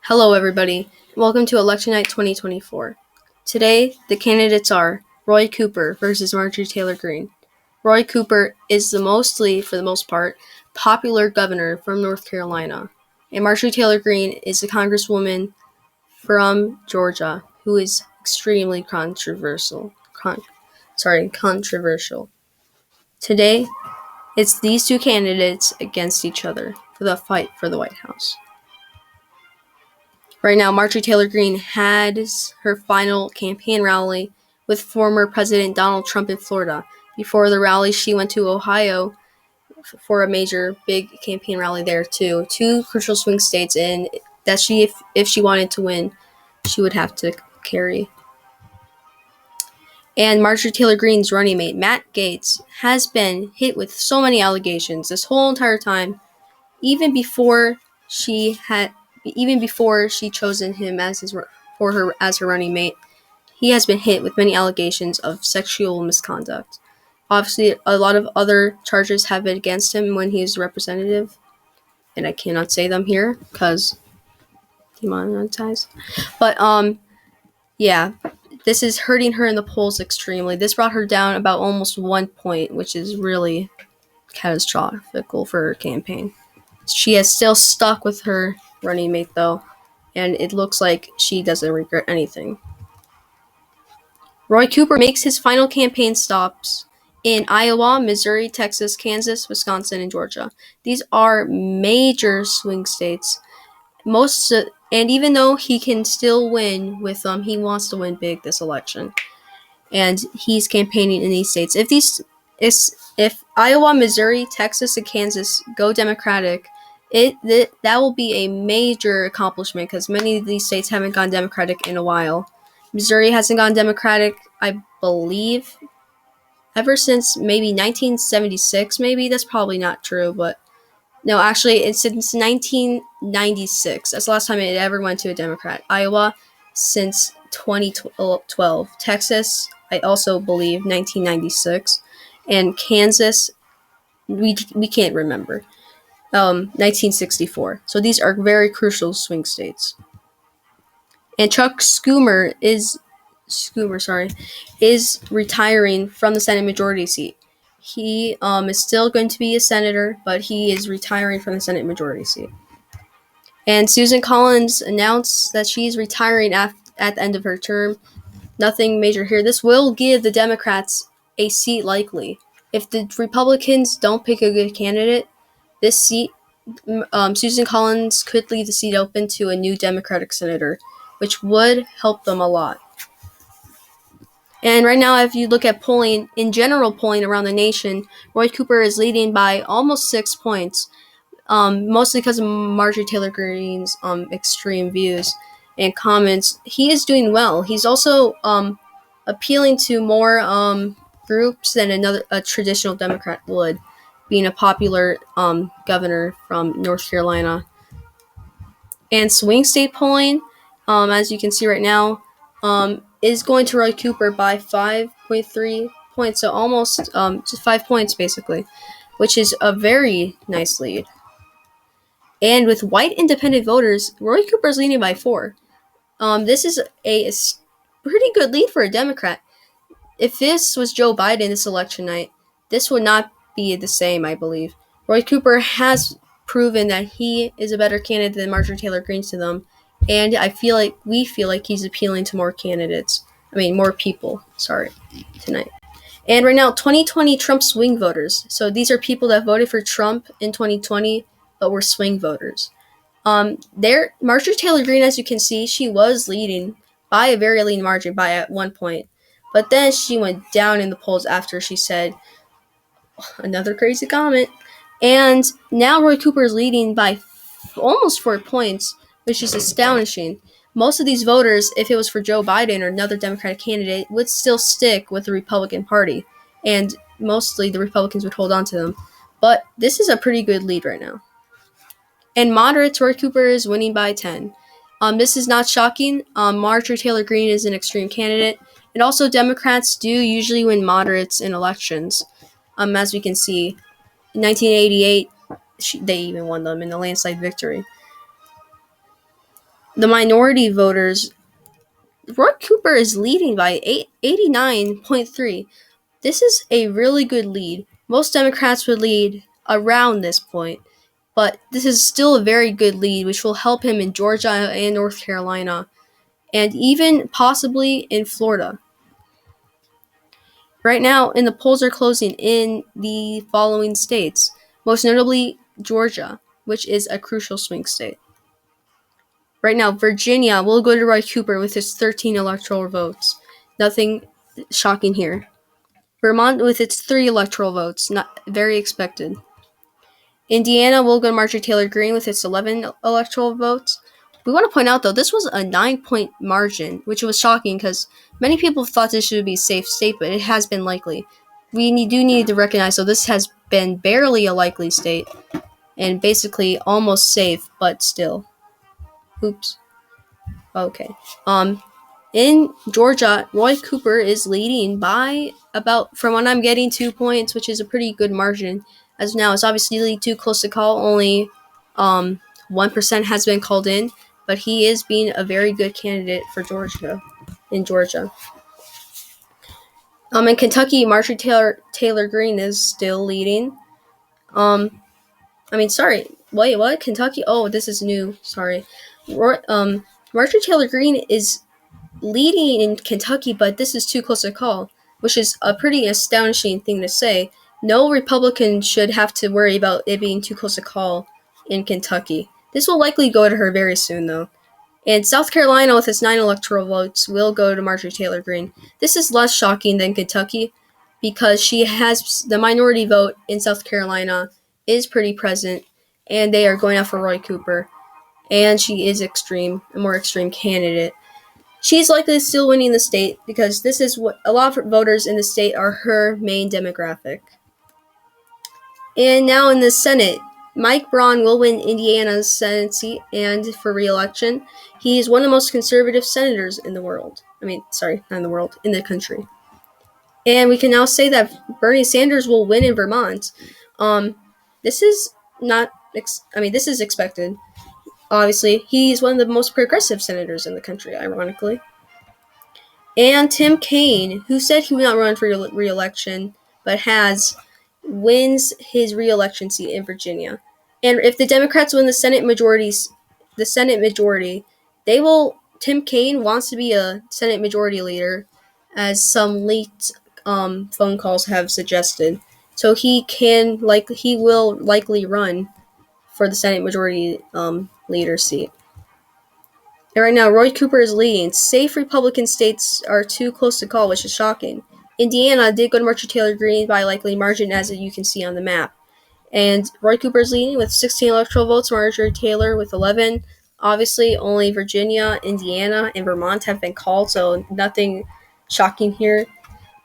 Hello, everybody. Welcome to Election Night 2024. Today, the candidates are Roy Cooper versus Marjorie Taylor Greene. Roy Cooper is for the most part, popular governor from North Carolina, and Marjorie Taylor Greene is a congresswoman from Georgia who is extremely controversial. Today, it's these two candidates against each other for the fight for the White House. Right now, Marjorie Taylor Greene has her final campaign rally with former President Donald Trump in Florida. Before the rally, she went to Ohio for a major, big campaign rally there too. Two crucial swing states, and that if she wanted to win, she would have to carry. And Marjorie Taylor Greene's running mate, Matt Gaetz, has been hit with so many allegations this whole entire time, even before she chosen him as her running mate. He has been hit with many allegations of sexual misconduct. Obviously, a lot of other charges have been against him when he is a representative, and I cannot say them here because demonetized. But yeah, this is hurting her in the polls extremely. This brought her down about almost 1 point, which is really catastrophic for her campaign. She is still stuck with her running mate, though, and it looks like she doesn't regret anything. Roy Cooper makes his final campaign stops in Iowa, Missouri, Texas, Kansas, Wisconsin, and Georgia. These are major swing states. And even though he can still win with them, he wants to win big this election, and he's campaigning in these states. If Iowa, Missouri, Texas, and Kansas go Democratic, that will be a major accomplishment because many of these states haven't gone Democratic in a while. Missouri hasn't gone Democratic, I believe, ever since maybe 1976. Maybe that's probably not true, but no, actually, it's since 1996. That's the last time it ever went to a Democrat. Iowa since 2012. Texas, I also believe 1996, and Kansas, we can't remember. 1964. So these are very crucial swing states. And Chuck Schumer is retiring from the Senate majority seat. He is still going to be a senator, but he is retiring from the Senate majority seat. And Susan Collins announced that she's retiring at the end of her term. Nothing major here. This will give the Democrats a seat likely. If the Republicans don't pick a good candidate, this seat, Susan Collins could leave the seat open to a new Democratic senator, which would help them a lot. And right now, if you look at polling around the nation, Roy Cooper is leading by almost 6 points, mostly because of Marjorie Taylor Greene's extreme views and comments. He is doing well. He's also appealing to more groups than a traditional Democrat would, being a popular governor from North Carolina. And swing state polling, as you can see right now, is going to Roy Cooper by 5.3 points, so almost just 5 points basically, which is a very nice lead. And with white independent voters, Roy Cooper is leading by 4. This is a pretty good lead for a Democrat. If this was Joe Biden this election night, this would not be the same, I believe. Roy Cooper has proven that he is a better candidate than Marjorie Taylor Greene to them, and we feel like he's appealing to more people, tonight. And right now, 2020 Trump swing voters. So these are people that voted for Trump in 2020, but were swing voters. Marjorie Taylor Greene, as you can see, she was leading by a very lean margin at 1 point. But then she went down in the polls after she said another crazy comment. And now Roy Cooper is leading by almost 4 points, which is astonishing. Most of these voters, if it was for Joe Biden or another Democratic candidate, would still stick with the Republican Party. And mostly the Republicans would hold on to them. But this is a pretty good lead right now. And moderates, Roy Cooper is winning by 10. This is not shocking. Marjorie Taylor Greene is an extreme candidate. And also, Democrats do usually win moderates in elections. As we can see, in 1988, they even won them in a landslide victory. the minority voters, Roy Cooper is leading by 89.3. This is a really good lead. Most Democrats would lead around this point, but this is still a very good lead, which will help him in Georgia and North Carolina, and even possibly in Florida. Right now, and the polls are closing in the following states, most notably Georgia, which is a crucial swing state. Right now, Virginia will go to Roy Cooper with its 13 electoral votes. Nothing shocking here. Vermont with its 3 electoral votes, not very expected. Indiana will go to Marjorie Taylor Greene with its 11 electoral votes. We want to point out, though, this was a 9-point margin, which was shocking because many people thought this should be a safe state, but it has been likely. We do need to recognize, so this has been barely a likely state and basically almost safe, but still. Oops. Okay. In Georgia, Roy Cooper is leading by about, from what I'm getting, 2 points, which is a pretty good margin. As now, it's obviously too close to call. Only 1% has been called in, but he is being a very good candidate for Georgia. In Georgia, in Kentucky, Marjorie Taylor Greene is still leading. Wait, what? Kentucky? Oh, this is new. Sorry. Marjorie Taylor Greene is leading in Kentucky, but this is too close to call, which is a pretty astonishing thing to say. No Republican should have to worry about it being too close to call in Kentucky. This will likely go to her very soon, though. And South Carolina, with its 9 electoral votes, will go to Marjorie Taylor Greene. This is less shocking than Kentucky because she has the minority vote in South Carolina is pretty present, and they are going out for Roy Cooper, and she is a more extreme candidate. She's likely still winning the state because this is what a lot of voters in the state are her main demographic. And now in the Senate, Mike Braun will win Indiana's Senate seat and for re-election. He is one of the most conservative senators in the world. Not in the world, in the country. And we can now say that Bernie Sanders will win in Vermont. This is this is expected. Obviously, he's one of the most progressive senators in the country, ironically. And Tim Kaine, who said he would not run for re-election, but wins his re-election seat in Virginia. And if the Democrats win the Senate majority, Tim Kaine wants to be a Senate majority leader, as some leaked phone calls have suggested. So he will likely run for the Senate majority leader seat. And right now, Roy Cooper is leading. Safe Republican states are too close to call, which is shocking. Indiana did go to Marjorie Taylor Greene by likely margin, as you can see on the map. And Roy Cooper is leading with 16 electoral votes, Marjorie Taylor with 11. Obviously, only Virginia, Indiana, and Vermont have been called, so nothing shocking here.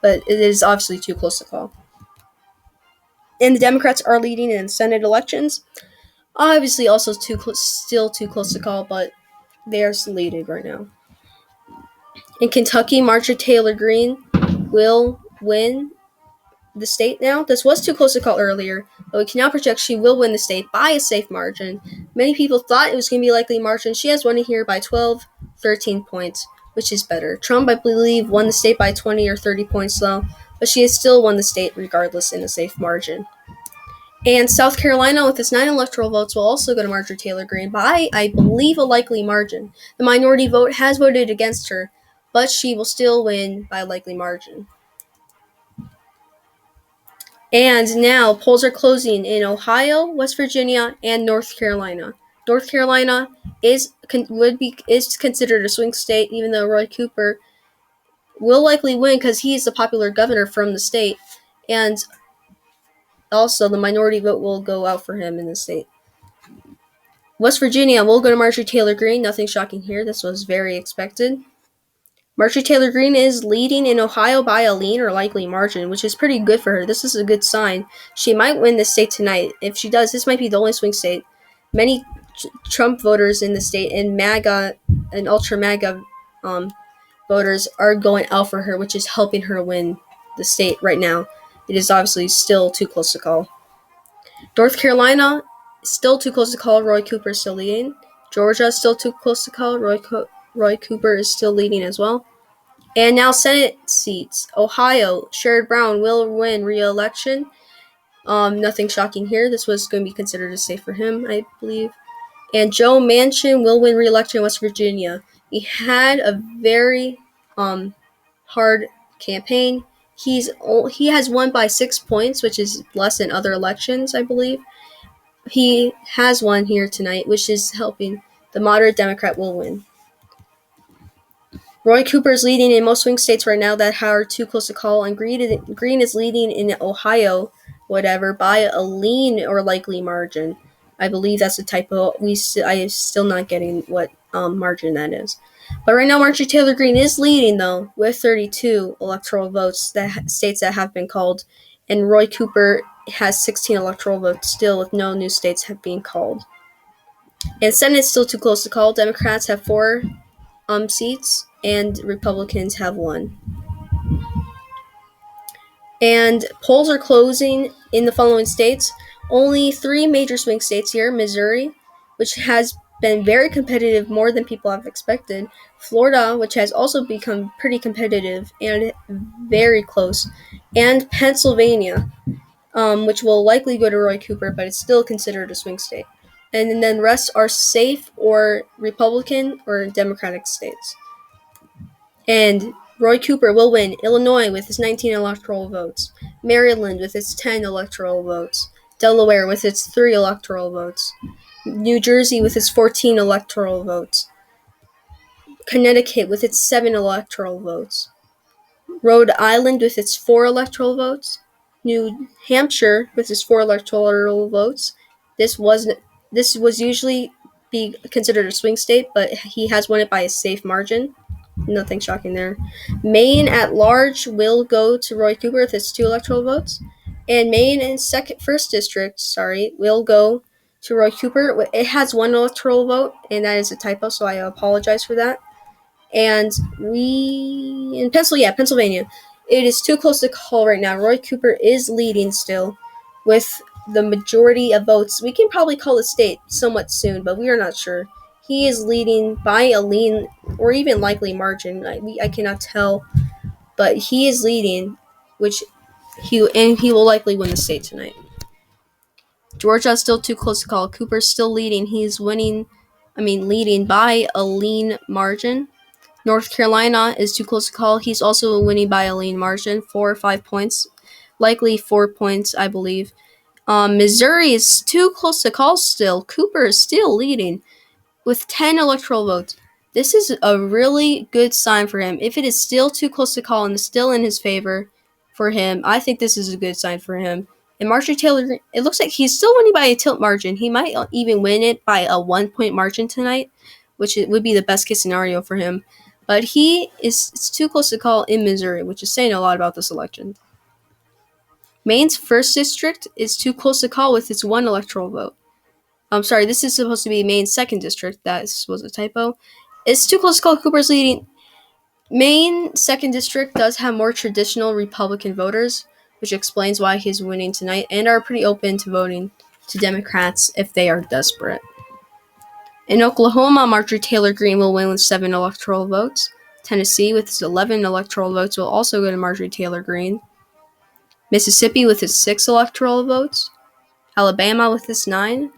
But it is obviously too close to call. And the Democrats are leading in Senate elections. Obviously, also still too close to call, but they are leading right now. In Kentucky, Marjorie Taylor Greene will win the state now. This was too close to call earlier, but we can now project she will win the state by a safe margin. Many people thought it was going to be a likely margin. She has won it here by 12, 13 points, which is better. Trump, I believe, won the state by 20 or 30 points, though, but she has still won the state regardless in a safe margin. And South Carolina, with its 9 electoral votes, will also go to Marjorie Taylor Greene by, I believe, a likely margin. The minority vote has voted against her, but she will still win by a likely margin. And now polls are closing in Ohio, West Virginia, and North Carolina. North Carolina is considered a swing state, even though Roy Cooper will likely win because he is the popular governor from the state, and also the minority vote will go out for him in the state. West Virginia will go to Marjorie Taylor Greene. Nothing shocking here. This was very expected. Marjorie Taylor Greene is leading in Ohio by a lean or likely margin, which is pretty good for her. This is a good sign. She might win the state tonight. If she does, this might be the only swing state. Many Trump voters in the state and MAGA and ultra MAGA voters are going out for her, which is helping her win the state right now. It is obviously still too close to call. North Carolina, still too close to call. Roy Cooper still leading. Georgia is still too close to call. Roy Cooper is still leading as well. And now Senate seats. Ohio, Sherrod Brown will win re-election. Nothing shocking here. This was going to be considered a safe for him, I believe. And Joe Manchin will win re-election in West Virginia. He had a very hard campaign. He has won by 6 points, which is less than other elections, I believe. He has won here tonight, which is helping. The moderate Democrat will win. Roy Cooper is leading in most swing states right now that are too close to call, and Greene is leading in Ohio, by a lean or likely margin. I believe that's a typo. I am still not getting what margin that is. But right now, Marjorie Taylor Greene is leading, though, with 32 electoral votes, states that have been called, and Roy Cooper has 16 electoral votes still, with no new states have been called. And Senate is still too close to call. Democrats have 4 seats, and Republicans have 1. And polls are closing in the following states. Only 3 major swing states here. Missouri, which has been very competitive, more than people have expected. Florida, which has also become pretty competitive and very close. And Pennsylvania, which will likely go to Roy Cooper, but it's still considered a swing state. And then the rest are safe or Republican or Democratic states. And Roy Cooper will win Illinois with his 19 electoral votes, Maryland with its 10 electoral votes, Delaware with its 3 electoral votes, New Jersey with its 14 electoral votes, Connecticut with its 7 electoral votes, Rhode Island with its 4 electoral votes, New Hampshire with its 4 electoral votes. This was usually be considered a swing state, but he has won it by a safe margin. Nothing shocking there. Maine at large will go to Roy Cooper with its 2 electoral votes. And Maine in first district, will go to Roy Cooper. It has 1 electoral vote, and that is a typo, so I apologize for that. And in Pennsylvania, it is too close to call right now. Roy Cooper is leading still with the majority of votes. We can probably call the state somewhat soon, but we are not sure. He is leading by a lean or even likely margin. I cannot tell, but he is leading, he will likely win the state tonight. Georgia is still too close to call. Cooper's still leading. He's leading by a lean margin. North Carolina is too close to call. He's also winning by a lean margin, 4 or 5 points, likely 4 points, I believe. Missouri is too close to call still. Cooper is still leading with 10 electoral votes. This is a really good sign for him. If it is still too close to call and is still in his favor for him, I think this is a good sign for him. And Marjorie Taylor, it looks like he's still winning by a tilt margin. He might even win it by a 1-point margin tonight, which would be the best case scenario for him. But it's too close to call in Missouri, which is saying a lot about this election. Maine's first district is too close to call with its 1 electoral vote. I'm sorry, this is supposed to be Maine's second district. That was a typo. It's too close to call. Cooper's leading. Maine second district does have more traditional Republican voters, which explains why he's winning tonight, and are pretty open to voting to Democrats if they are desperate. In Oklahoma, Marjorie Taylor Greene will win with 7 electoral votes. Tennessee, with its 11 electoral votes, will also go to Marjorie Taylor Greene. Mississippi, with its 6 electoral votes. Alabama, with its 9.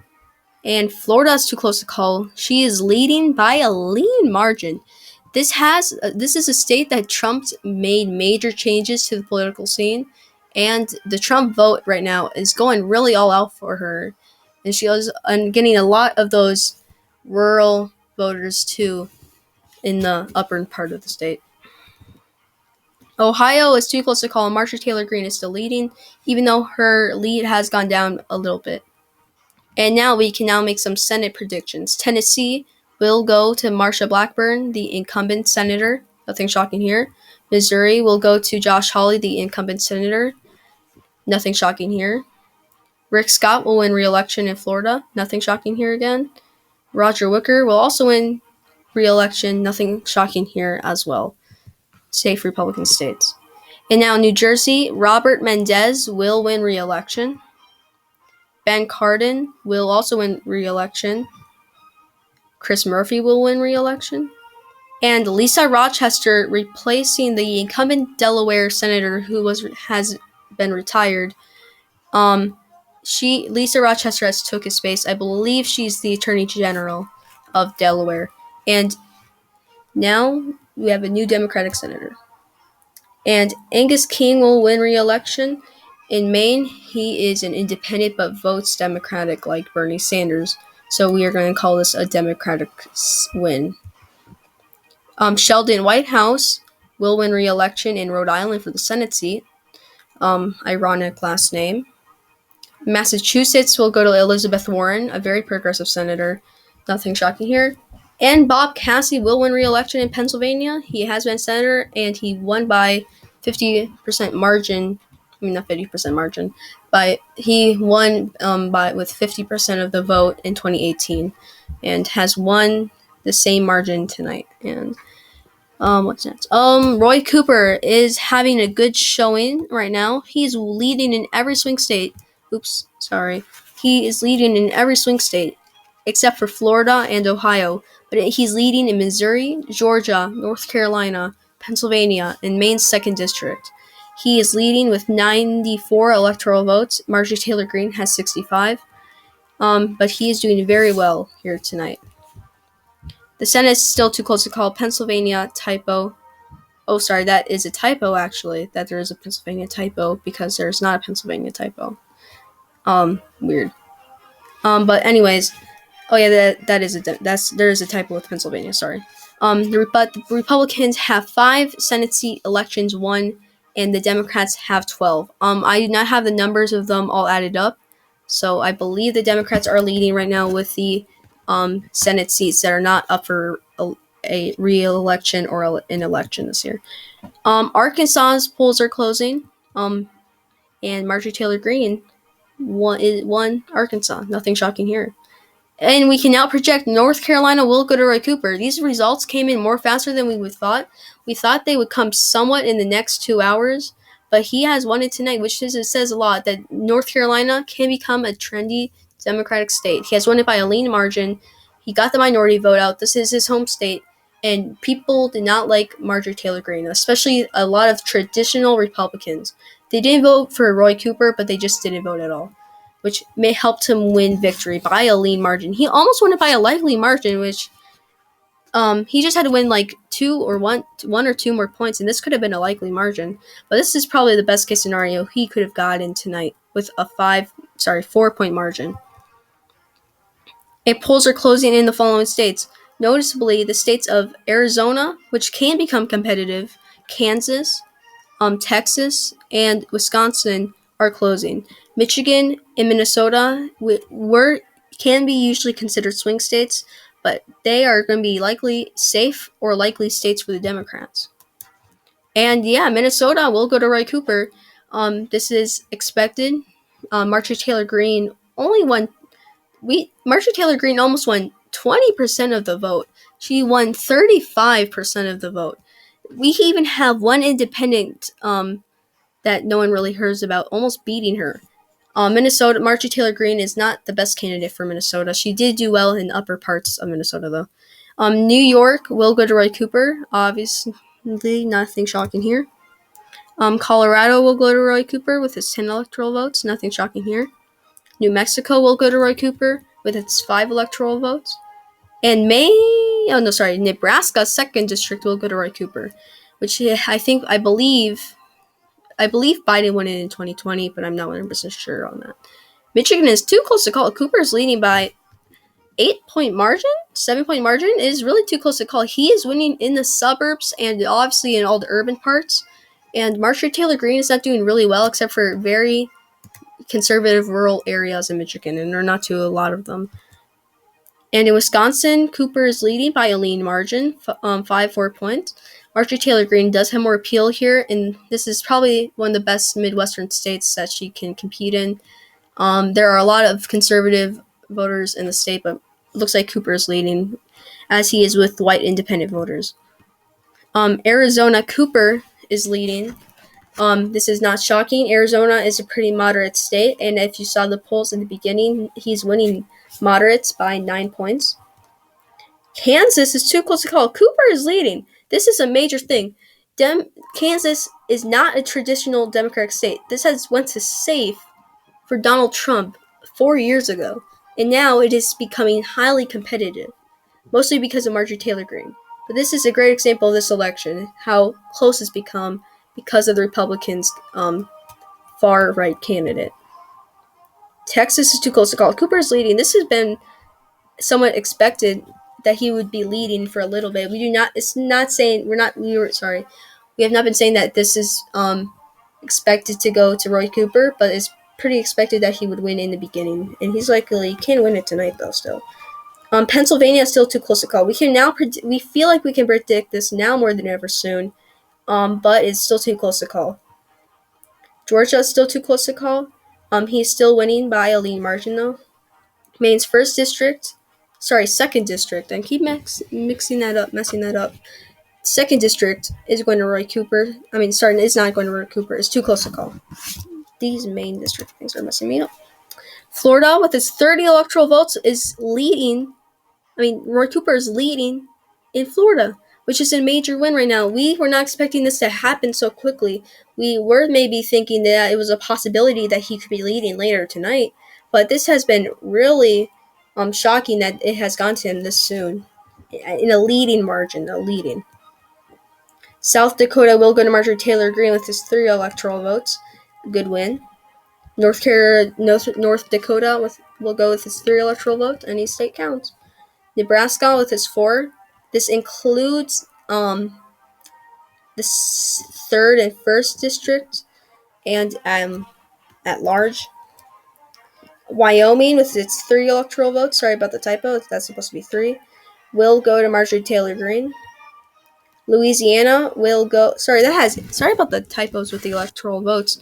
And Florida is too close to call. She is leading by a lean margin. This is a state that Trump made major changes to the political scene, and the Trump vote right now is going really all out for her. And she is getting a lot of those rural voters too in the upper part of the state. Ohio is too close to call. Marjorie Taylor Greene is still leading, even though her lead has gone down a little bit. And now we can make some Senate predictions. Tennessee will go to Marsha Blackburn, the incumbent senator. Nothing shocking here. Missouri will go to Josh Hawley, the incumbent senator. Nothing shocking here. Rick Scott will win re-election in Florida. Nothing shocking here again. Roger Wicker will also win re-election. Nothing shocking here as well. Safe Republican states. And now New Jersey, Robert Mendez will win re-election. Ben Cardin will also win re-election. Chris Murphy will win re-election. And Lisa Rochester replacing the incumbent Delaware senator who has been retired. Lisa Rochester has took his space. I believe she's the Attorney General of Delaware. And now we have a new Democratic senator. And Angus King will win re-election. In Maine, he is an independent but votes Democratic like Bernie Sanders. So we are going to call this a Democratic win. Sheldon Whitehouse will win re-election in Rhode Island for the Senate seat. Ironic last name. Massachusetts will go to Elizabeth Warren, a very progressive senator. Nothing shocking here. And Bob Casey will win re-election in Pennsylvania. He has been senator, and he won by 50% margin. I mean, not 50% margin, but he won with 50% of the vote in 2018, and has won the same margin tonight. And what's next? Roy Cooper is having a good showing right now. He's leading in every swing state. He is leading in every swing state except for Florida and Ohio. But he's leading in Missouri, Georgia, North Carolina, Pennsylvania, and Maine's 2nd District. He is leading with 94 electoral votes. Marjorie Taylor Greene has 65. But he is doing very well here tonight. The Senate is still too close to call. Pennsylvania typo. Oh, sorry, that is a typo, actually. That there is a Pennsylvania typo, because there's not a Pennsylvania typo. Weird. But anyways, oh yeah, there is a typo with Pennsylvania. Sorry. But the Republicans have 5 Senate seat elections won, and the Democrats have 12. I do not have the numbers of them all added up, so I believe the Democrats are leading right now with the Senate seats that are not up for a re-election or an election this year. Arkansas's polls are closing, and Marjorie Taylor Greene won Arkansas. Nothing shocking here. And we can now project North Carolina will go to Roy Cooper. These results came in more faster than we would thought. We thought they would come somewhat in the next 2 hours, but he has won it tonight, which says a lot that North Carolina can become a trendy Democratic state. He has won it by a lean margin. He got the minority vote out. This is his home state, and people did not like Marjorie Taylor Greene, especially a lot of traditional Republicans. They didn't vote for Roy Cooper, but they just didn't vote at all, which may help him win victory by a lean margin. He almost won it by a likely margin, which he just had to win like one or two more points, and this could have been a likely margin. But this is probably the best case scenario he could have gotten tonight with a 4-point margin. And polls are closing in the following states. Noticeably, the states of Arizona, which can become competitive, Kansas, Texas, and Wisconsin are closing. Michigan and Minnesota can be usually considered swing states, but they are going to be likely safe or likely states for the Democrats. And yeah, Minnesota will go to Roy Cooper. This is expected. Marjorie Taylor Greene Marjorie Taylor Greene almost won 20% of the vote. She won 35% of the vote. We even have one independent that no one really hears about almost beating her. Minnesota, Marjorie Taylor Greene is not the best candidate for Minnesota. She did do well in upper parts of Minnesota, though. New York will go to Roy Cooper. Obviously, nothing shocking here. Colorado will go to Roy Cooper with his 10 electoral votes. Nothing shocking here. New Mexico will go to Roy Cooper with its 5 electoral votes. And Nebraska's 2nd district will go to Roy Cooper, which I believe Biden won it in 2020, but I'm not 100% sure on that. Michigan is too close to call. Cooper is leading by 7-point margin. It is really too close to call. He is winning in the suburbs and obviously in all the urban parts. And Marjorie Taylor Greene is not doing really well except for very conservative rural areas in Michigan, and there are not a lot of them. And in Wisconsin, Cooper is leading by a lean margin, 4 points. Marjorie Taylor Greene does have more appeal here, and this is probably one of the best Midwestern states that she can compete in. There are a lot of conservative voters in the state, but it looks like Cooper is leading, as he is with white independent voters. Arizona, Cooper is leading. This is not shocking. Arizona is a pretty moderate state, and if you saw the polls in the beginning, he's winning moderates by 9 points. Kansas is too close to call. Cooper is leading. This is a major thing. Kansas is not a traditional Democratic state. This has went to safe for Donald Trump 4 years ago, and now it is becoming highly competitive, mostly because of Marjorie Taylor Greene. But this is a great example of this election, how close it's become because of the Republicans' far-right candidate. Texas is too close to call. Cooper is leading. This has been somewhat expected that he would be leading for a little bit. We do not. It's not saying we have not been saying that this is expected to go to Roy Cooper, but it's pretty expected that he would win in the beginning, and he's likely can win it tonight though. Still, Pennsylvania is still too close to call. We can now we feel like we can predict this now more than ever soon, but it's still too close to call. Georgia is still too close to call. He's still winning by a lean margin though. Maine's second district. I keep messing that up. Second district is going to Roy Cooper. It's not going to Roy Cooper. It's too close to call. These Maine district things are messing me up. Florida, with its 30 electoral votes, is leading. Roy Cooper is leading in Florida, which is a major win right now. We were not expecting this to happen so quickly. We were maybe thinking that it was a possibility that he could be leading later tonight, but this has been really shocking that it has gone to him this soon. In a leading margin, South Dakota will go to Marjorie Taylor Greene with his 3 electoral votes. Good win. North Dakota will go with his 3 electoral votes. Any state counts. Nebraska with his 4. This includes the 3rd and 1st district and at large. Wyoming with its 3 electoral votes. Sorry about the typo. That's supposed to be 3. Will go to Marjorie Taylor Greene. Louisiana will go. Sorry about the typos with the electoral votes.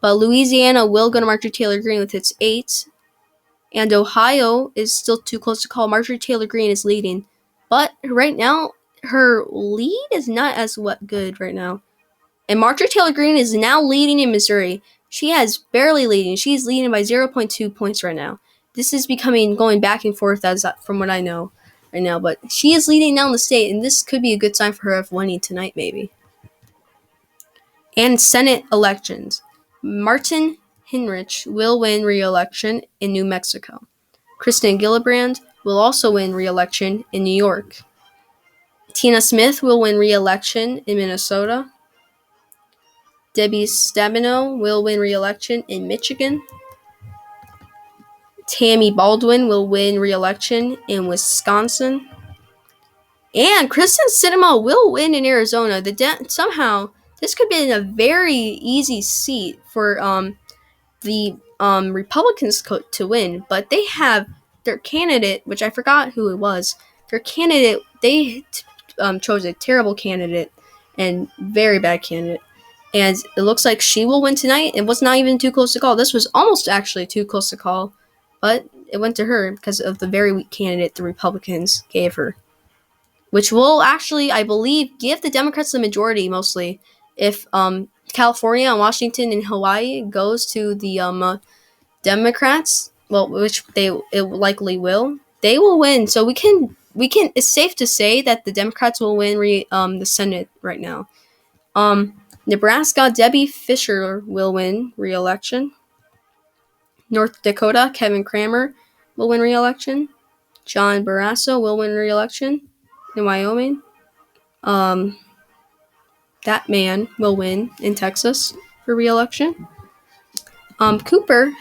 But Louisiana will go to Marjorie Taylor Greene with its 8. And Ohio is still too close to call. Marjorie Taylor Greene is leading. But right now, her lead is not as good right now. And Marjorie Taylor Greene is now leading in Missouri. She has barely leading. She's leading by 0.2 points right now. This is going back and forth from what I know right now. But she is leading now in the state, and this could be a good sign for her of winning tonight, maybe. And Senate elections. Martin Hinrich will win re-election in New Mexico. Kristen Gillibrand will also win re-election in New York. Tina Smith will win re-election in Minnesota. Debbie Stabenow will win re-election in Michigan. Tammy Baldwin will win re-election in Wisconsin. And Kristen Sinema will win in Arizona. Somehow, this could be a very easy seat for the Republicans to win, but they have their candidate, which I forgot who it was. Their candidate, they chose a terrible candidate and very bad candidate. And it looks like she will win tonight. It was not even too close to call. This was almost actually too close to call, but it went to her because of the very weak candidate the Republicans gave her, which will actually, I believe, give the Democrats the majority mostly. If California and Washington and Hawaii goes to the Democrats, which it likely will, they will win. So we can. It's safe to say that the Democrats will win the Senate right now. Nebraska, Debbie Fisher will win re-election. North Dakota, Kevin Cramer will win re-election. John Barrasso will win re-election in Wyoming. That man will win in Texas for re-election. Cooper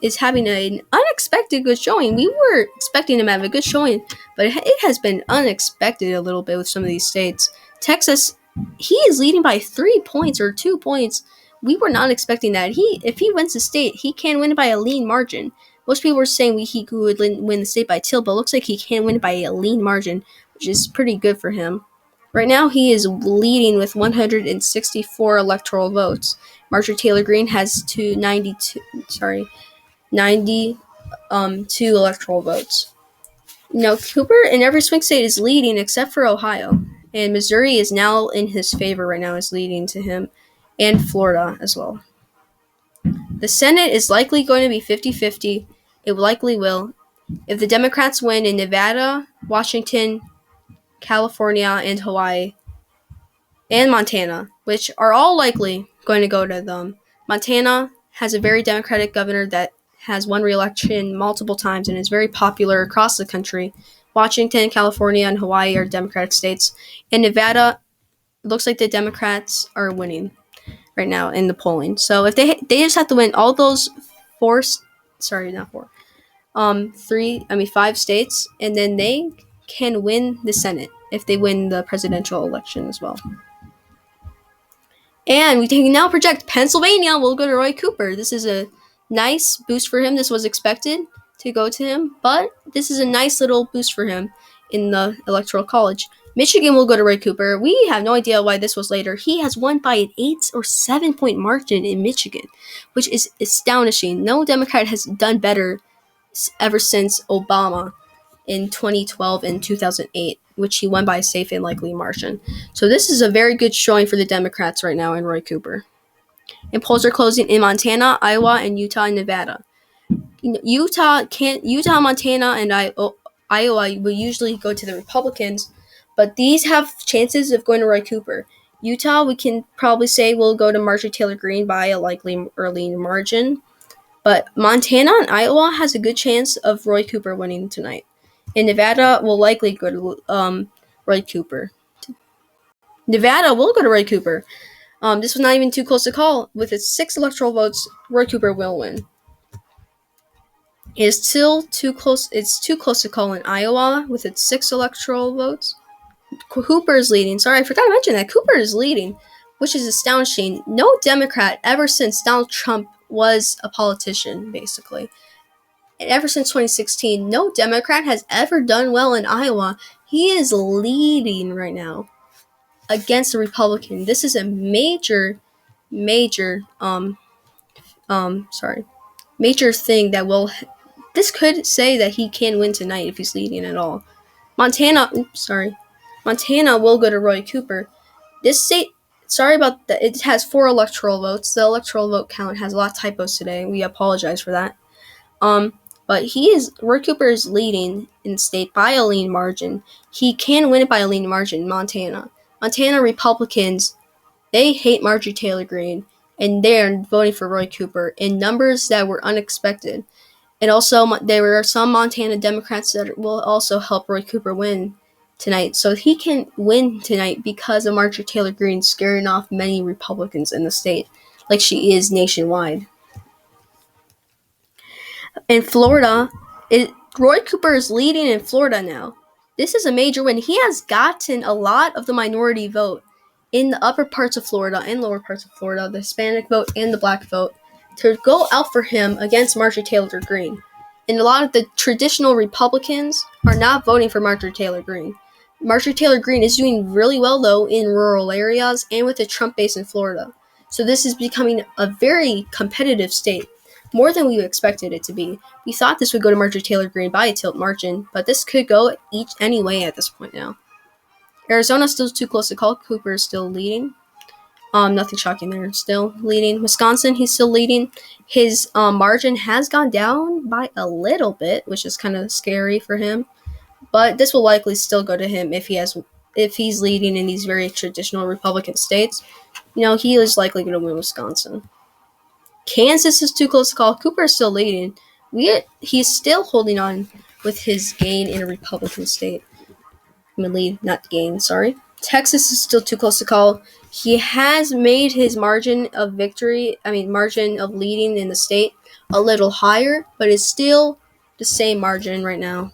is having an unexpected good showing. We were expecting him to have a good showing, but it has been unexpected a little bit with some of these states. Texas, he is leading by 3 points or 2 points. We were not expecting that. If he wins the state, he can win by a lean margin. Most people were saying he would win the state by tilt, but it looks like he can win by a lean margin, which is pretty good for him. Right now, he is leading with 164 electoral votes. Marjorie Taylor Greene has 92 electoral votes. Now, Cooper in every swing state is leading except for Ohio. And Missouri is now in his favor right now, is leading to him. And Florida as well. The Senate is likely going to be 50-50. It likely will. If the Democrats win in Nevada, Washington, California, and Hawaii, and Montana, which are all likely going to go to them. Montana has a very Democratic governor that has won re-election multiple times and is very popular across the country. Washington, California, and Hawaii are Democratic states. In Nevada, it looks like the Democrats are winning right now in the polling. So if they just have to win all those five states, and then they can win the Senate if they win the presidential election as well. And we can now project Pennsylvania will go to Roy Cooper. This is a nice boost for him. This was expected to go to him, but this is a nice little boost for him in the Electoral College. Michigan will go to Roy Cooper. We have no idea why this was later. He has won by an 8 or 7 point margin in Michigan, which is astonishing. No Democrat has done better ever since Obama in 2012 and 2008, which he won by a safe and likely margin. So this is a very good showing for the Democrats right now in Roy Cooper. And polls are closing in Montana, Iowa, and Utah and Nevada. Utah, Montana, and Iowa will usually go to the Republicans, but these have chances of going to Roy Cooper. Utah, we can probably say will go to Marjorie Taylor Greene by a likely early margin, but Montana and Iowa has a good chance of Roy Cooper winning tonight. And Nevada will likely go to Roy Cooper. Nevada will go to Roy Cooper. This was not even too close to call. With its 6 electoral votes, Roy Cooper will win. It is still too close. It's too close to call in Iowa with its 6 electoral votes. Cooper is leading. Sorry, I forgot to mention that Cooper is leading, which is astonishing. No Democrat ever since Donald Trump was a politician, basically. And ever since 2016, no Democrat has ever done well in Iowa. He is leading right now against a Republican. This is a major thing that will. This could say that he can win tonight if he's leading at all. Montana will go to Roy Cooper. This state. Sorry about that. It has 4 electoral votes. The electoral vote count has a lot of typos today. We apologize for that. But Roy Cooper is leading in the state by a lean margin. He can win it by a lean margin in Montana. Montana Republicans, they hate Marjorie Taylor Greene, and they're voting for Roy Cooper in numbers that were unexpected. And also, there are some Montana Democrats that will also help Roy Cooper win tonight. So he can win tonight because of Marjorie Taylor Greene scaring off many Republicans in the state, like she is nationwide. In Florida, Roy Cooper is leading in Florida now. This is a major win. He has gotten a lot of the minority vote in the upper parts of Florida and lower parts of Florida, the Hispanic vote and the black vote, to go out for him against Marjorie Taylor Greene. And a lot of the traditional Republicans are not voting for Marjorie Taylor Greene. Marjorie Taylor Greene is doing really well, though, in rural areas and with the Trump base in Florida. So this is becoming a very competitive state. More than we expected it to be. We thought this would go to Marjorie Taylor Greene by a tilt margin, but this could go any way at this point now. Arizona still too close to call. Cooper is still leading. Nothing shocking there. Still leading. Wisconsin, he's still leading. His margin has gone down by a little bit, which is kind of scary for him. But this will likely still go to him if he's leading in these very traditional Republican states. He is likely going to win Wisconsin. Kansas is too close to call. Cooper is still leading. He's still holding on with his gain in a Republican state. Lead, not gain, sorry. Texas is still too close to call. He has made his margin of leading in the state a little higher, but it's still the same margin right now.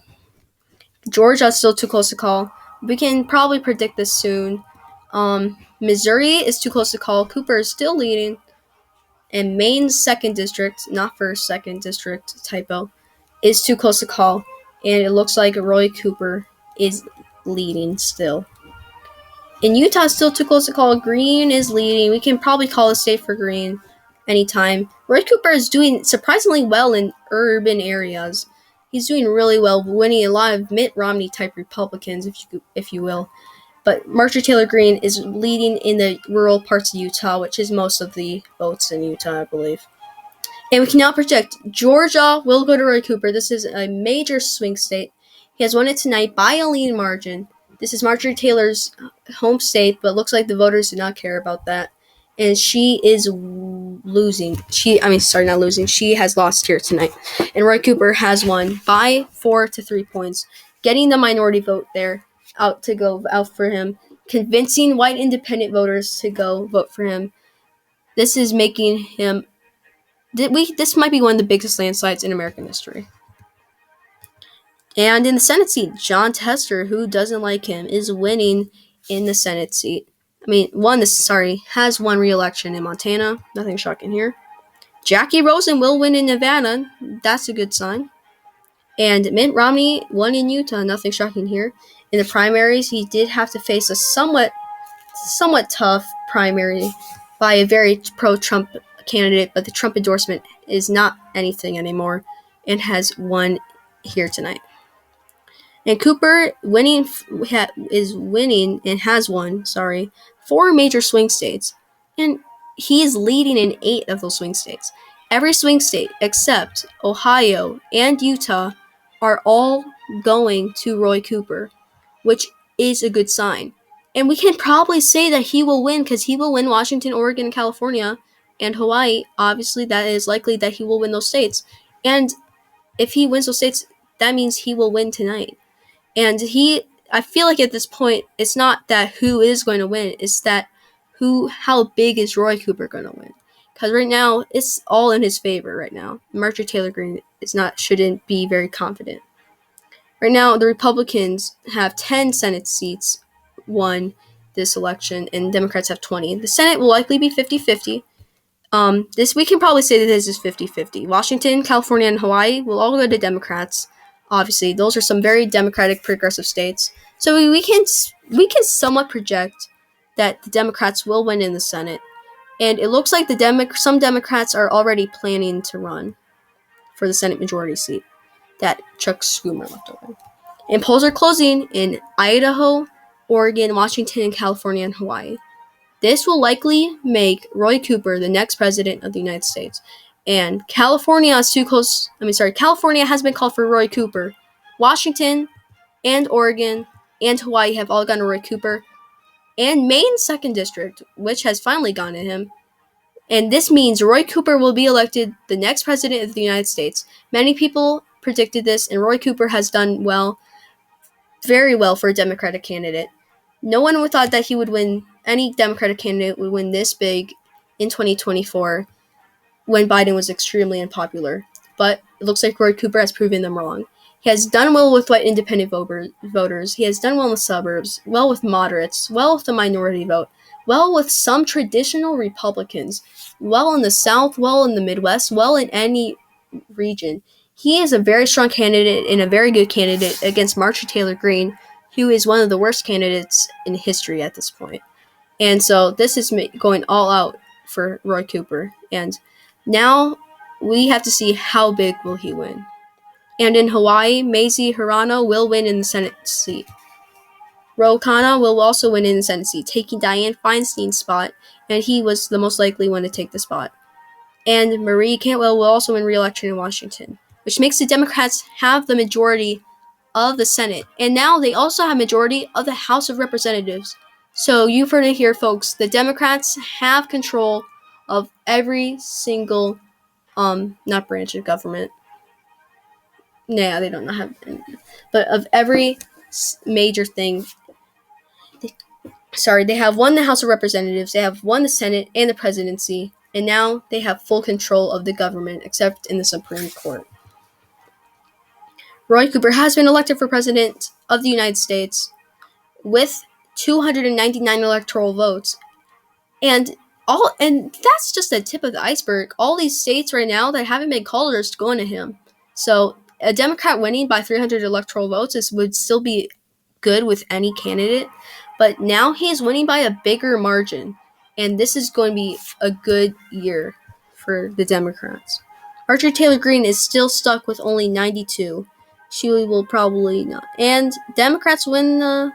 Georgia is still too close to call. We can probably predict this soon. Missouri is too close to call. Cooper is still leading. And Maine's 2nd district, not 1st, 2nd district, typo, is too close to call. And it looks like Roy Cooper is leading still. In Utah, still too close to call. Greene is leading. We can probably call a state for Greene anytime. Roy Cooper is doing surprisingly well in urban areas. He's doing really well, winning a lot of Mitt Romney-type Republicans, if you will. But Marjorie Taylor Greene is leading in the rural parts of Utah, which is most of the votes in Utah, I believe. And we can now project Georgia will go to Roy Cooper. This is a major swing state. He has won it tonight by a lean margin. This is Marjorie Taylor's home state, but looks like the voters do not care about that. And she is losing. Not losing. She has lost here tonight. And Roy Cooper has won by 4 to 3 points, getting the minority vote there out for him, convincing white independent voters to go vote for him. This is making him this might be one of the biggest landslides in American history. And in the Senate seat, Jon Tester, who doesn't like him, is winning in the Senate seat. Has won re-election in Montana. Nothing shocking here. Jackie Rosen will win in Nevada. That's a good sign. And Mitt Romney won in Utah. Nothing shocking here. In the primaries, he did have to face a somewhat tough primary by a very pro-Trump candidate, but the Trump endorsement is not anything anymore and has won here tonight. And Cooper has won 4 major swing states, and he is leading in 8 of those swing states. Every swing state except Ohio and Utah are all going to Roy Cooper, which is a good sign. And we can probably say that he will win because he will win Washington, Oregon, California, and Hawaii. Obviously, that is likely that he will win those states. And if he wins those states, that means he will win tonight. And I feel like at this point, it's not that who is going to win, it's that how big is Roy Cooper going to win? Because right now, it's all in his favor right now. Marjorie Taylor Greene shouldn't be very confident. Right now, the Republicans have 10 Senate seats won this election, and Democrats have 20. The Senate will likely be 50-50. We can probably say that this is 50-50. Washington, California, and Hawaii will all go to Democrats. Obviously, those are some very Democratic progressive states. So we can somewhat project that the Democrats will win in the Senate. And it looks like some Democrats are already planning to run for the Senate majority seat that Chuck Schumer left open. And polls are closing in Idaho, Oregon, Washington, and California, and Hawaii. This will likely make Roy Cooper the next president of the United States. And California has been called for Roy Cooper. Washington and Oregon and Hawaii have all gone to Roy Cooper. And Maine's 2nd District, which has finally gone to him. And this means Roy Cooper will be elected the next president of the United States. Many people predicted this, and Roy Cooper has done very well for a Democratic candidate. No one would thought that any Democratic candidate would win this big in 2024 when Biden was extremely unpopular. But it looks like Roy Cooper has proven them wrong. He has done well with white independent voters. He has done well in the suburbs, well with moderates, well with the minority vote, well with some traditional Republicans, well in the South, well in the Midwest, well in any region. He is a very strong candidate and a very good candidate against Marjorie Taylor Greene, who is one of the worst candidates in history at this point. And so this is going all out for Roy Cooper. And now we have to see how big will he win. And in Hawaii, Mazie Hirono will win in the Senate seat. Ro Khanna will also win in the Senate seat, taking Dianne Feinstein's spot, and he was the most likely one to take the spot. And Marie Cantwell will also win re-election in Washington, which makes the Democrats have the majority of the Senate. And now they also have majority of the House of Representatives. So you've heard it here, folks. The Democrats have control of every single, not branch of government. Nah, they don't have, but of every major thing. They have won the House of Representatives, they have won the Senate and the presidency, and now they have full control of the government, except in the Supreme Court. Roy Cooper has been elected for president of the United States with 299 electoral votes, and that's just the tip of the iceberg. All these states right now that haven't been called are just going to him. So a Democrat winning by 300 electoral votes would still be good with any candidate, but now he is winning by a bigger margin, and this is going to be a good year for the Democrats. Marjorie Taylor Greene is still stuck with only 92. She will probably not. And Democrats win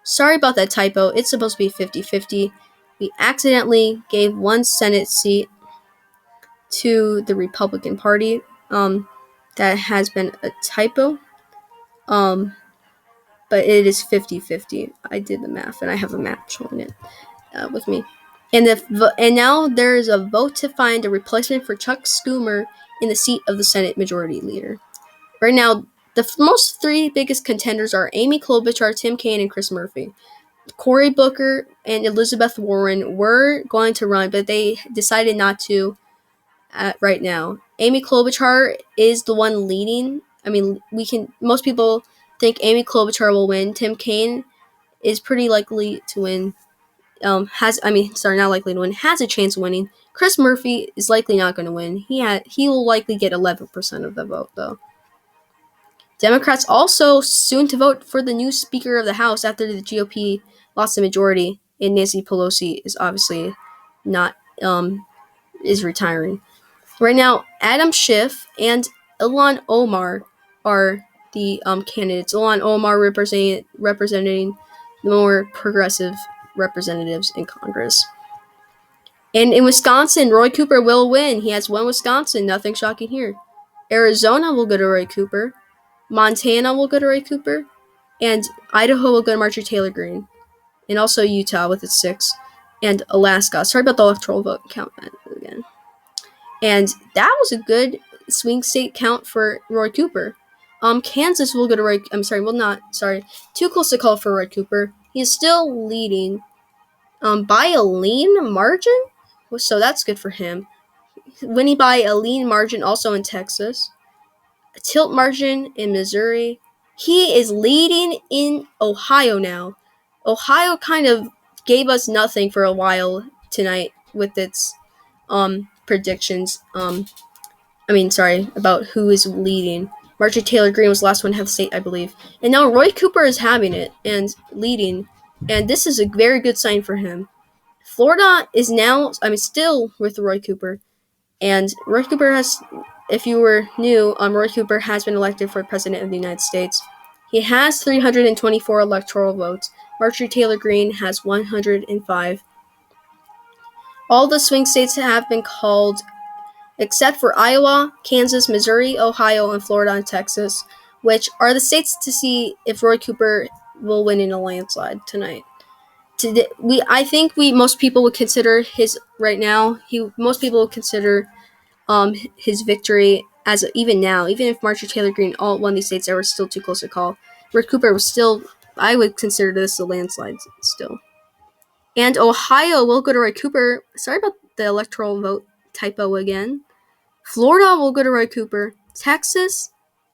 sorry about that typo. It's supposed to be 50-50. We accidentally gave one Senate seat to the Republican Party. That has been a typo. But it is 50-50. I did the math, and I have a map showing it with me. And now there is a vote to find a replacement for Chuck Schumer in the seat of the Senate Majority Leader. Right now, the most three biggest contenders are Amy Klobuchar, Tim Kaine, and Chris Murphy. Cory Booker and Elizabeth Warren were going to run, but they decided not to right now. Amy Klobuchar is the one leading. I mean, most people think Amy Klobuchar will win. Tim Kaine is pretty likely to win. Not likely to win. Has a chance of winning. Chris Murphy is likely not going to win. He will likely get 11% of the vote, though. Democrats also soon to vote for the new Speaker of the House after the GOP lost the majority, and Nancy Pelosi is obviously not is retiring. Right now, Adam Schiff and Ilhan Omar are the candidates. Ilhan Omar representing the more progressive representatives in Congress. And in Wisconsin, Roy Cooper will win. He has won Wisconsin. Nothing shocking here. Arizona will go to Roy Cooper. Montana will go to Roy Cooper. And Idaho will go to Marjorie Taylor Greene. And also Utah with its 6. And Alaska. Sorry about the electoral vote count again. And that was a good swing state count for Roy Cooper. Kansas will go to Roy. Too close to call for Roy Cooper. He is still leading by a lean margin. So that's good for him. Winning by a lean margin also in Texas. A tilt margin in Missouri. He is leading in Ohio now. Ohio kind of gave us nothing for a while tonight with its predictions. About who is leading. Marjorie Taylor Greene was the last one to have the state, I believe. And now Roy Cooper is having it and leading. And this is a very good sign for him. Florida is now, still with Roy Cooper. And Roy Cooper has, if you were new, Roy Cooper has been elected for President of the United States. He has 324 electoral votes. Marjorie Taylor Greene has 105. All the swing states have been called, except for Iowa, Kansas, Missouri, Ohio, and Florida and Texas, which are the states to see if Roy Cooper will win in a landslide tonight. I think most people would consider his right now. Most people would consider his victory as even now, even if Marjorie Taylor Greene all won these states that were still too close to call. Roy Cooper was still. I would consider this a landslide still. And Ohio will go to Roy Cooper. Sorry about the electoral vote typo again. Florida will go to Roy Cooper. Texas,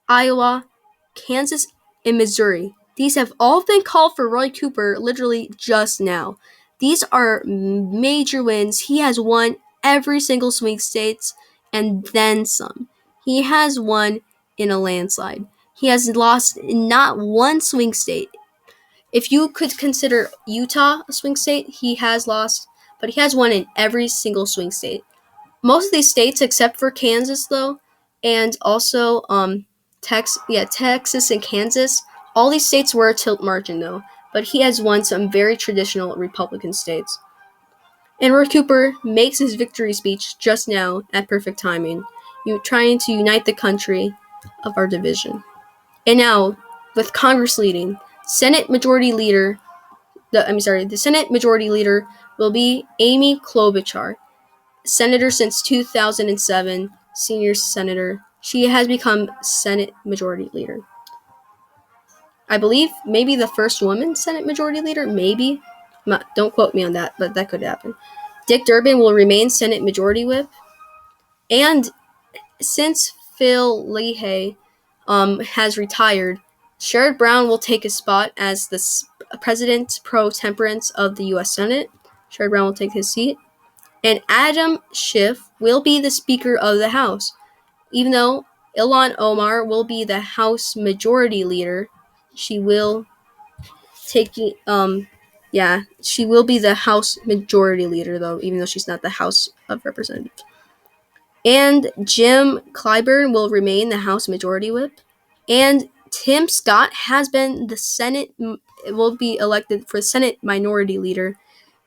Iowa, Kansas, and Missouri. These have all been called for Roy Cooper literally just now. These are major wins. He has won every single swing states and then some. He has won in a landslide. He has lost in not one swing state. If you could consider Utah a swing state, he has lost, but he has won in every single swing state. Most of these states, except for Kansas, though, and also Texas and Kansas, all these states were a tilt margin, though. But he has won some very traditional Republican states. And Roy Cooper makes his victory speech just now at perfect timing, trying to unite the country of our division. And now, with Congress leading, the Senate Majority Leader will be Amy Klobuchar. Senator since 2007, senior senator. She has become Senate Majority Leader. I believe maybe the first woman Senate Majority Leader, maybe. Don't quote me on that, but that could happen. Dick Durbin will remain Senate Majority Whip. And since Phil Leahy has retired, Sherrod Brown will take his spot as the President pro temperance of the U.S. Senate. Sherrod Brown will take his seat. And Adam Schiff will be the Speaker of the House. Even though Ilhan Omar will be the House Majority Leader, she will be the House Majority Leader, though, even though she's not the House of Representatives. And Jim Clyburn will remain the House Majority Whip. And Tim Scott will be elected for Senate Minority Leader,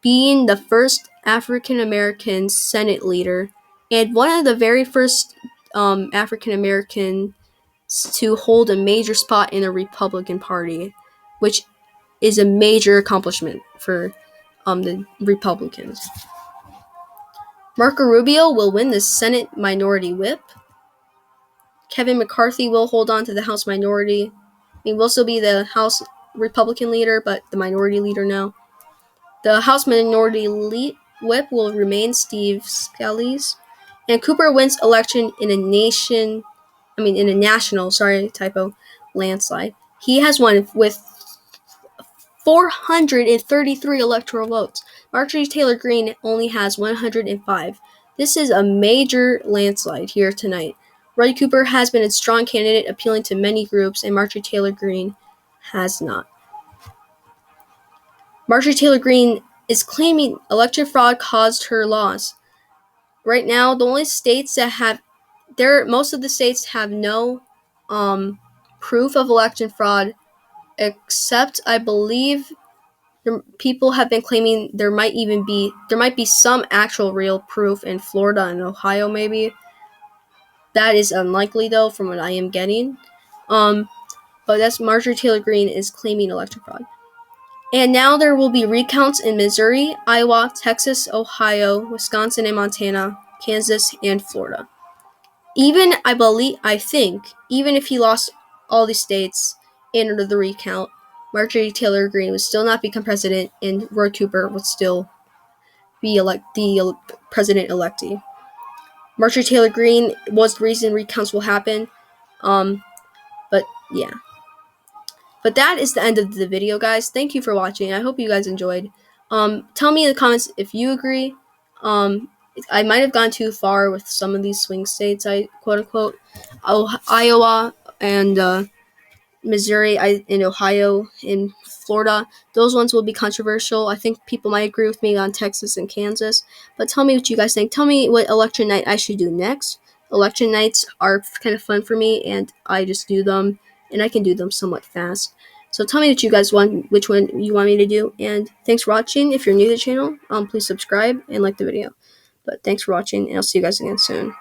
being the first African American Senate leader and one of the very first African Americans to hold a major spot in the Republican Party, which is a major accomplishment for the Republicans. Marco Rubio will win the Senate Minority Whip. Kevin McCarthy will hold on to the House Minority. He will still be the House Republican leader, but the Minority Leader now. The House Minority Whip will remain Steve Scalise. And Cooper wins election in a national landslide. He has won with 433 electoral votes. Marjorie Taylor Greene only has 105. This is a major landslide here tonight. Roy Cooper has been a strong candidate, appealing to many groups, and Marjorie Taylor Greene has not. Marjorie Taylor Greene is claiming election fraud caused her loss. Right now, the only states that have most of the states have no proof of election fraud, except I believe people have been claiming there might be some actual real proof in Florida and Ohio, maybe. That is unlikely, though, from what I am getting. But that's Marjorie Taylor Greene is claiming election fraud. And now there will be recounts in Missouri, Iowa, Texas, Ohio, Wisconsin, and Montana, Kansas, and Florida. Even if he lost all these states in the recount, Marjorie Taylor Greene would still not become president, and Roy Cooper would still be the president-electee. Marjorie Taylor Greene was the reason recounts will happen. But yeah. But that is the end of the video, guys. Thank you for watching. I hope you guys enjoyed. Tell me in the comments if you agree. I might have gone too far with some of these swing states, quote unquote. Iowa and Missouri, in Ohio, in Florida. Those ones will be controversial. I think people might agree with me on Texas and Kansas. But tell me what you guys think. Tell me what election night I should do next. Election nights are kind of fun for me, and I just do them, and I can do them somewhat fast. So tell me what you guys want, which one you want me to do. And thanks for watching. If you're new to the channel, please subscribe and like the video. But thanks for watching, and I'll see you guys again soon.